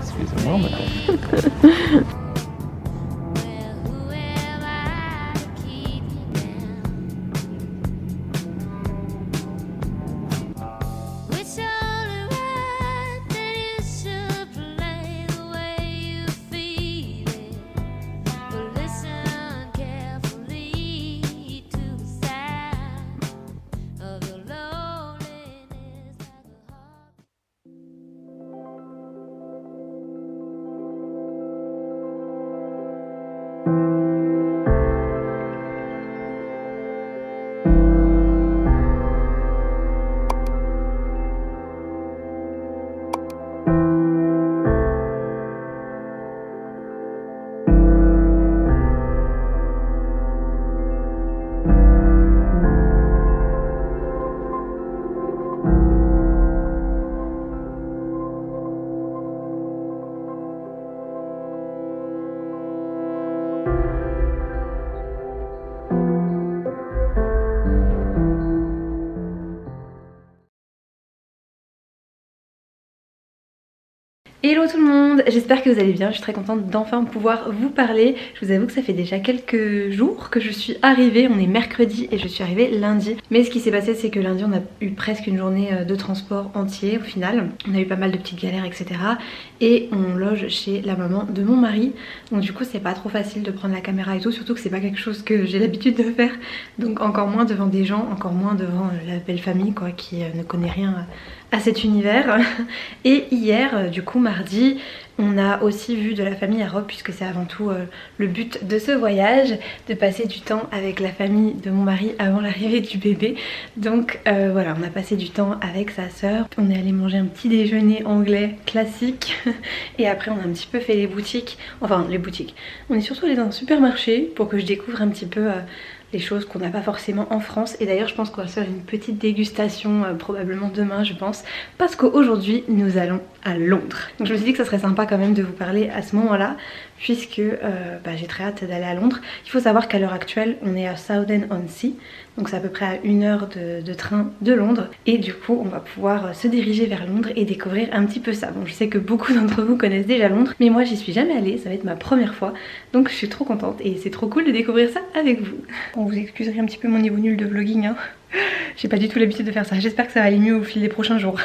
Excusez-moi madame. Hello tout le monde, j'espère que vous allez bien, je suis très contente d'enfin pouvoir vous parler. Je vous avoue que ça fait déjà quelques jours que je suis arrivée, on est mercredi et je suis arrivée lundi. Mais ce qui s'est passé c'est que lundi on a eu presque une journée de transport entier au final. On a eu pas mal de petites galères etc. Et on loge chez la maman de mon mari. Donc du coup c'est pas trop facile de prendre la caméra et tout, surtout que c'est pas quelque chose que j'ai l'habitude de faire. Donc encore moins devant des gens, encore moins devant la belle famille quoi, qui ne connaît rien à cet univers. Et hier du coup mardi on a aussi vu de la famille à Rome, puisque c'est avant tout le but de ce voyage, de passer du temps avec la famille de mon mari avant l'arrivée du bébé. Donc voilà, on a passé du temps avec sa sœur, on est allé manger un petit déjeuner anglais classique et après on a un petit peu fait les boutiques, enfin les boutiques, on est surtout allé dans un supermarché pour que je découvre un petit peu les choses qu'on n'a pas forcément en France. Et d'ailleurs je pense qu'on va se faire une petite dégustation probablement demain je pense, parce qu'aujourd'hui nous allons à Londres. Donc je me suis dit que ça serait sympa quand même de vous parler à ce moment là, puisque j'ai très hâte d'aller à Londres. Il faut savoir qu'à l'heure actuelle on est à Southend-on-Sea, donc c'est à peu près à 1 heure de train de Londres, et du coup on va pouvoir se diriger vers Londres et découvrir un petit peu ça. Bon, je sais que beaucoup d'entre vous connaissent déjà Londres, mais moi j'y suis jamais allée, ça va être ma première fois, donc je suis trop contente et c'est trop cool de découvrir ça avec vous. Bon, vous excuserez un petit peu mon niveau nul de vlogging hein. J'ai pas du tout l'habitude de faire ça, j'espère que ça va aller mieux au fil des prochains jours.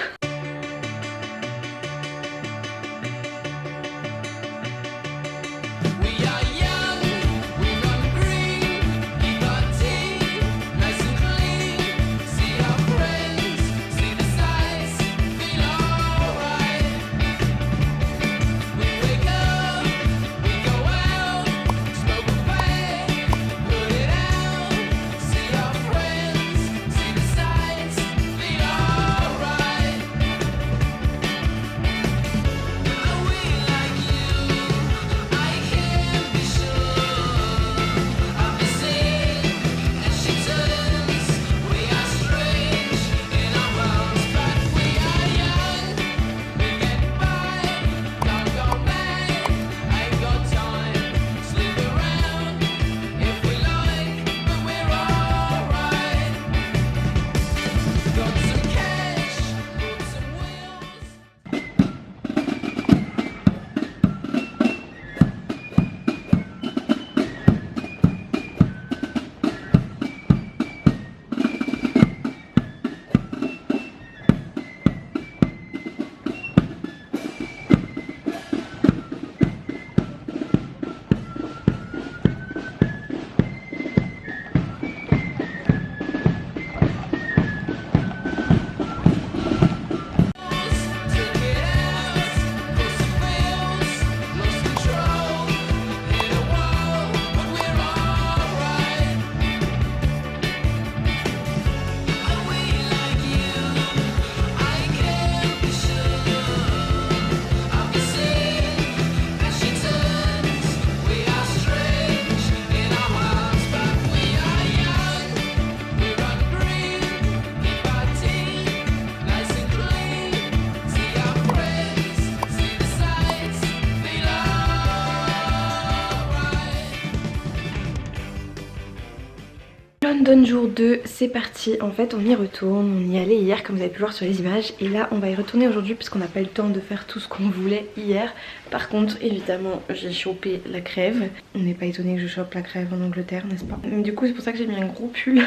London jour 2, c'est parti. En fait on y retourne, on y allait hier comme vous avez pu voir sur les images. Et là on va y retourner aujourd'hui puisqu'on n'a pas eu le temps de faire tout ce qu'on voulait hier. Par contre évidemment j'ai chopé la crève. On n'est pas étonné que je chope la crève en Angleterre, n'est-ce pas? Du coup c'est pour ça que j'ai mis un gros pull.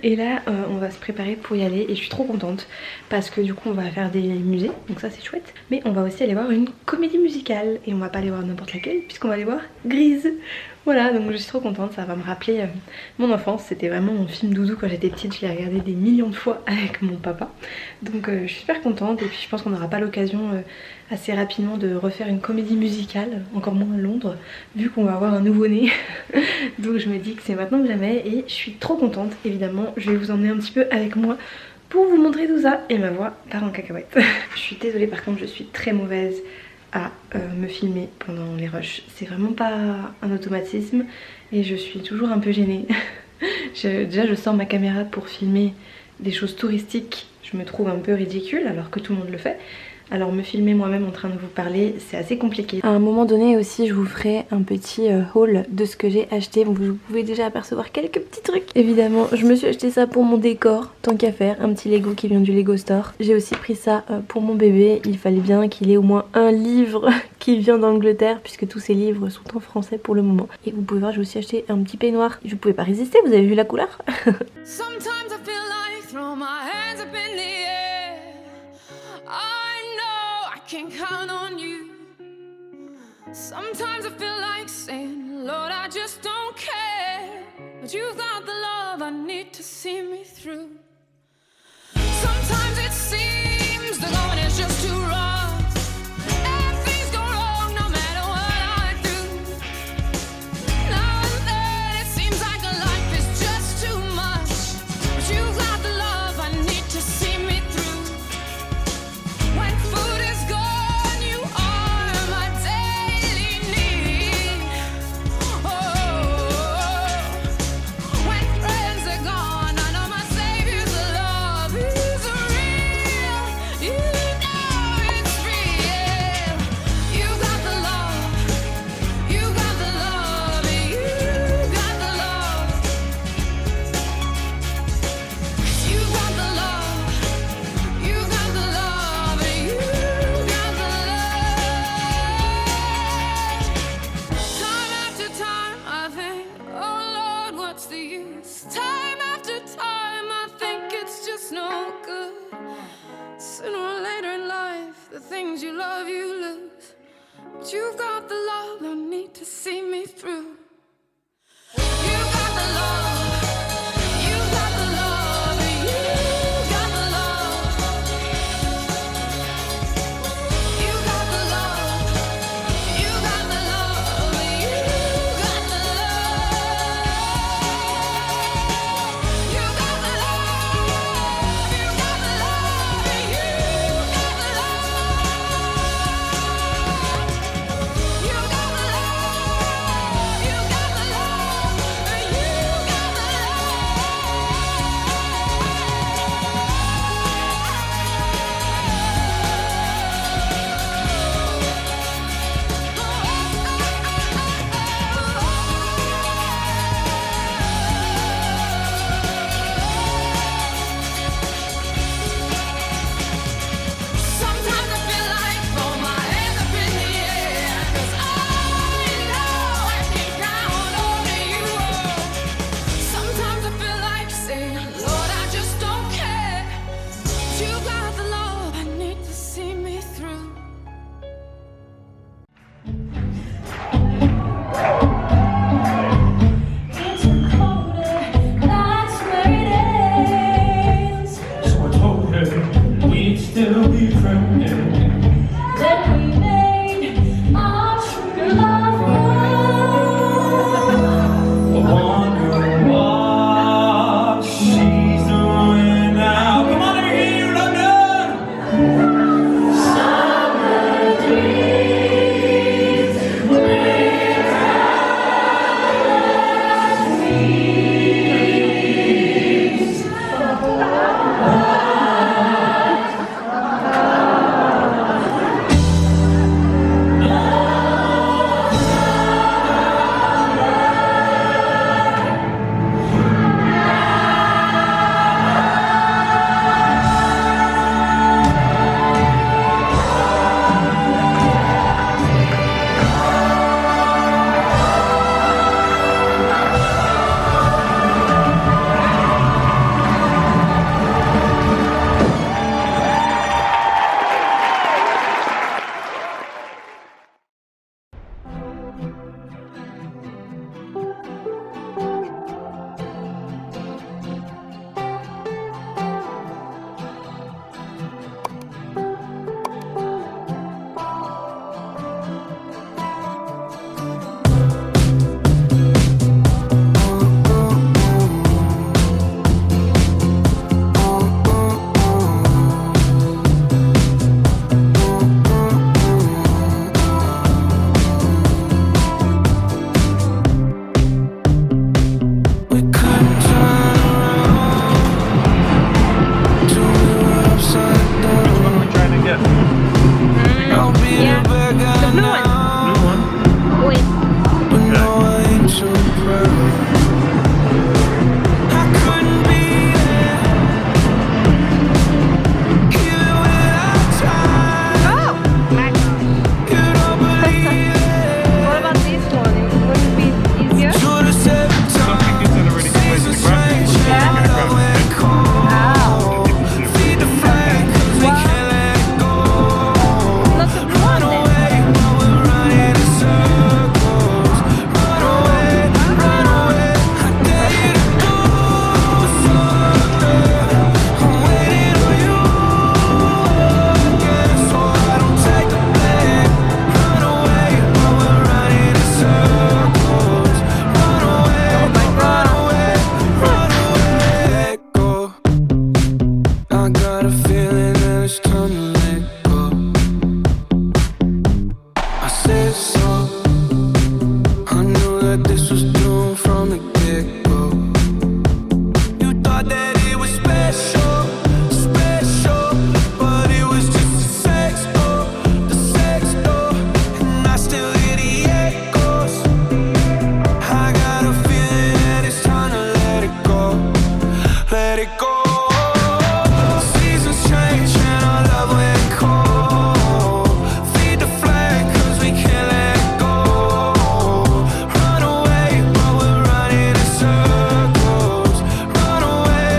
Et là on va se préparer pour y aller et je suis trop contente. Parce que du coup on va faire des musées, donc ça c'est chouette. Mais on va aussi aller voir une comédie musicale. Et on va pas aller voir n'importe laquelle puisqu'on va aller voir Grease. Voilà, donc je suis trop contente, ça va me rappeler mon enfance. C'était vraiment mon film doudou quand j'étais petite, je l'ai regardé des millions de fois avec mon papa. Donc je suis super contente et puis je pense qu'on n'aura pas l'occasion assez rapidement de refaire une comédie musicale, encore moins à Londres, vu qu'on va avoir un nouveau-né. Donc je me dis que c'est maintenant que jamais et je suis trop contente. Évidemment, je vais vous emmener un petit peu avec moi pour vous montrer tout ça et ma voix part en cacahuète. Je suis désolée, par contre je suis très mauvaise à me filmer pendant les rushs. C'est vraiment pas un automatisme et je suis toujours un peu gênée. Déjà je sors ma caméra pour filmer des choses touristiques, je me trouve un peu ridicule alors que tout le monde le fait. Alors me filmer moi-même en train de vous parler, c'est assez compliqué. À un moment donné aussi je vous ferai un petit haul de ce que j'ai acheté. Donc vous pouvez déjà apercevoir quelques petits trucs. Évidemment je me suis acheté ça pour mon décor, tant qu'à faire, un petit Lego qui vient du Lego Store. J'ai aussi pris ça pour mon bébé, il fallait bien qu'il ait au moins un livre qui vient d'Angleterre puisque tous ces livres sont en français pour le moment. Et vous pouvez voir j'ai aussi acheté un petit peignoir. Je pouvais pas résister, vous avez vu la couleur? Sometimes I feel like throw my hands up in the air. Can't count on you. Sometimes I feel like saying, Lord, I just don't care. But you've got the love I need to see me through. Sometimes it seems the going is just too rough. And things go wrong no matter what I do. Now and then it seems like a life is just too much. But you've got the love I need to see me through. When food is gone, you are my daily need. Oh, when friends are gone, I know my Savior's love is real. You know it's real. You got the love, you got the love, you got the love. 'Cause you got the love, you got the love, you got the love. Time after time I think, oh Lord, what's the use? Time after time I think it's just no good. Sooner or later in life, the things you love you lose. But you've got the love I need to see me through. You got the love, you got the love, you got the love. You got the love, you got the love, you got the love. You got the love, you got the love, you got the love. You got the love, you I got a feeling that it's time to let go. I said so. I knew that this was doomed from the get-go. You thought that it was special, special, but it was just a sex door, and I still hear the echoes. I got a feeling that it's time to let it go, let it go. Seasons change and our love went cold. Feed the flame 'cause we can't let it go. Run away, but we're running in circles. Run away,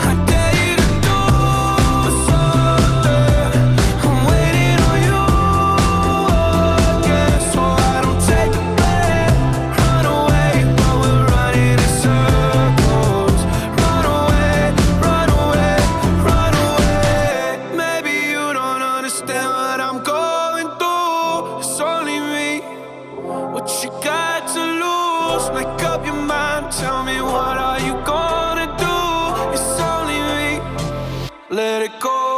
I dare you to do something. I'm waiting on you again, so I don't take the blame. Run away, but we're running in circles. Run away, maybe you don't understand what I'm going through. It's only me. What you got to lose? Make up your mind. Tell me, what are you gonna do? It's only me. Let it go.